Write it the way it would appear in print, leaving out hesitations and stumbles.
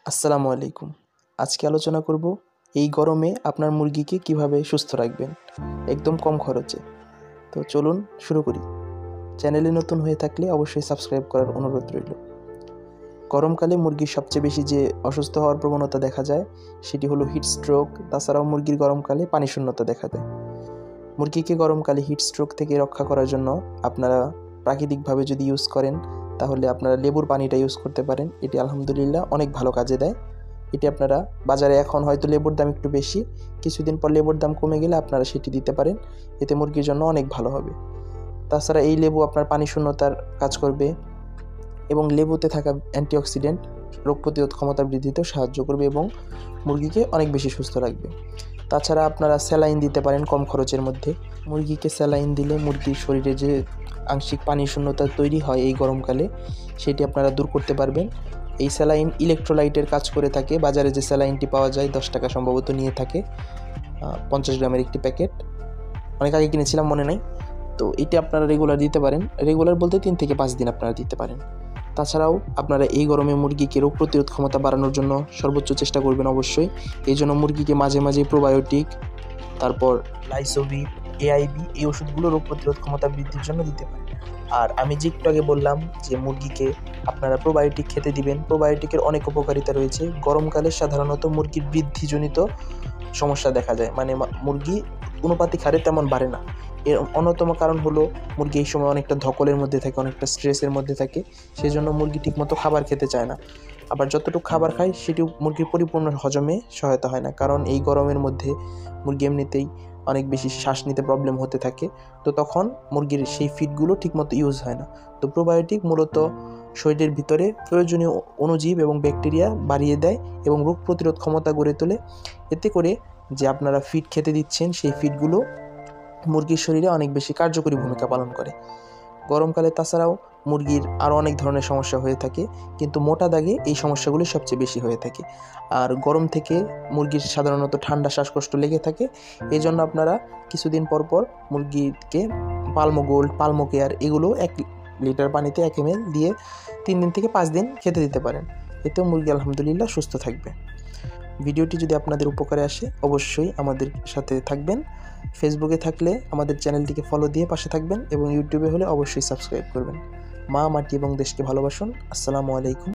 আসসালামু আলাইকুম। আজকে আলোচনা করব এই গরমে আপনার মুরগিকে কিভাবে সুস্থ রাখবেন একদম কম খরচে। তো চলুন শুরু করি। চ্যানেলে নতুন হয়ে থাকলে অবশ্যই সাবস্ক্রাইব করার অনুরোধ রইল। গরমকালে মুরগির সবচেয়ে বেশি যে অসুস্থ হওয়ার প্রবণতা দেখা যায় সেটি হলো হিট স্ট্রোক। তাছাড়াও মুরগির গরমকালে পানিশূন্যতা দেখা দেয়। মুরগিকে গরমকালে হিট স্ট্রোক থেকে রক্ষা করার জন্য আপনারা প্রাকৃতিকভাবে যদি ইউজ করেন তাহলে আপনারা লেবুর পানিটা ইউজ করতে পারেন। এটি আলহামদুলিল্লাহ অনেক ভালো কাজে দেয়। এটি আপনারা বাজারে এখন হয়তো লেবুর দাম একটু বেশি, কিছুদিন পর লেবুর দাম কমে গেলে আপনারা সেটি দিতে পারেন। এতে মুরগির জন্য অনেক ভালো হবে। তাছাড়া এই লেবু আপনার পানি শূন্যতার কাজ করবে এবং লেবুতে থাকা অ্যান্টিঅক্সিডেন্ট রোগ প্রতিরোধ ক্ষমতা বৃদ্ধিতেও সাহায্য করবে এবং মুরগিকে অনেক বেশি সুস্থ রাখবে। তাছাড়া আপনারা স্যালাইন দিতে পারেন কম খরচের মধ্যে। মুরগিকে স্যালাইন দিলে মুরগির শরীরে যে আংশিক পানি শূন্যতা তৈরি হয় এই গরমকালে সেটি আপনারা দূর করতে পারবেন। এই স্যালাইন ইলেকট্রোলাইটের কাজ করে থাকে। বাজারে যে স্যালাইনটি পাওয়া যায় 10 টাকা সম্ভবত নিয়ে থাকে, 50 গ্রামের একটি প্যাকেট। অনেক আগে কিনেছিলাম, মনে নাই। তো এটি আপনারা রেগুলার দিতে পারেন। রেগুলার বলতে 3 থেকে 5 দিন আপনারা দিতে পারেন। তাছাড়াও আপনারা এই গরমে মুরগিকে রোগ প্রতিরোধ ক্ষমতা বাড়ানোর জন্য সর্বোচ্চ চেষ্টা করবেন অবশ্যই। এই জন্য মুরগিকে মাঝে মাঝে প্রোবায়োটিক, তারপর লাইসোভিট, এআইবি এই ওষুধগুলো রোগ প্রতিরোধ ক্ষমতা বৃদ্ধির জন্য দিতে পারেন। আর আমি যে একটু আগে বললাম যে মুরগিকে আপনারা প্রোবায়োটিক খেতে দিবেন। প্রোবায়োটিকের অনেক উপকারিতা রয়েছে। গরমকালে সাধারণত মুরগির বৃদ্ধিজনিত সমস্যা দেখা যায়, মানে মুরগি অনুপাতিক হারে তেমন বাড়ে না। এর অন্যতম কারণ হলো মুরগি এই সময় অনেকটা ধকলের মধ্যে থাকে, অনেকটা স্ট্রেসের মধ্যে থাকে। সেই জন্য মুরগি ঠিকমতো খাবার খেতে চায় না। আবার যতটুকু খাবার খায় সেটিও মুরগির পরিপূর্ণ হজমে সহায়তা হয় না, কারণ এই গরমের মধ্যে মুরগি এমনিতেই অনেক বেশি শ্বাস নিতে প্রবলেম হতে থাকে। তো তখন মুরগির সেই ফিডগুলো ঠিকমতো ইউজ হয় না। তো প্রোবায়োটিক মূলত শরীরের ভিতরে প্রয়োজনীয় অণুজীব এবং ব্যাকটেরিয়া বাড়িয়ে দেয় এবং রোগ প্রতিরোধ ক্ষমতা গড়ে তোলে। এতে করে যে আপনারা ফিড খেতে দিচ্ছেন সেই ফিডগুলো মুরগির শরীরে অনেক বেশি কার্যকরী ভূমিকা পালন করে। গরমকালে তাছাড়াও মুরগির আরও অনেক ধরনের সমস্যা হয়ে থাকে, কিন্তু মোটা দাগে এই সমস্যাগুলি সবচেয়ে বেশি হয়ে থাকে। আর গরম থেকে মুরগির সাধারণত ঠান্ডা শ্বাসকষ্ট লেগে থাকে। এই জন্য আপনারা কিছুদিন পর পর মুরগিকে পালমো গোল্ড, পালমো কেয়ার এগুলো 1 লিটার পানিতে 1 ml দিয়ে 3 দিন থেকে 5 দিন খেতে দিতে পারেন। এতেও মুরগি আলহামদুলিল্লাহ সুস্থ থাকবে। ভিডিওটি যদি আপনাদের উপকারে আসে অবশ্যই আমাদের সাথে থাকবেন। ফেসবুকে থাকলে আমাদের চ্যানেলটিকে ফলো দিয়ে পাশে থাকবেন এবং ইউটিউবে হলে অবশ্যই সাবস্ক্রাইব করবেন। মা, মাটি এবং দেশকে ভালোবাসুন। আসসালামু আলাইকুম।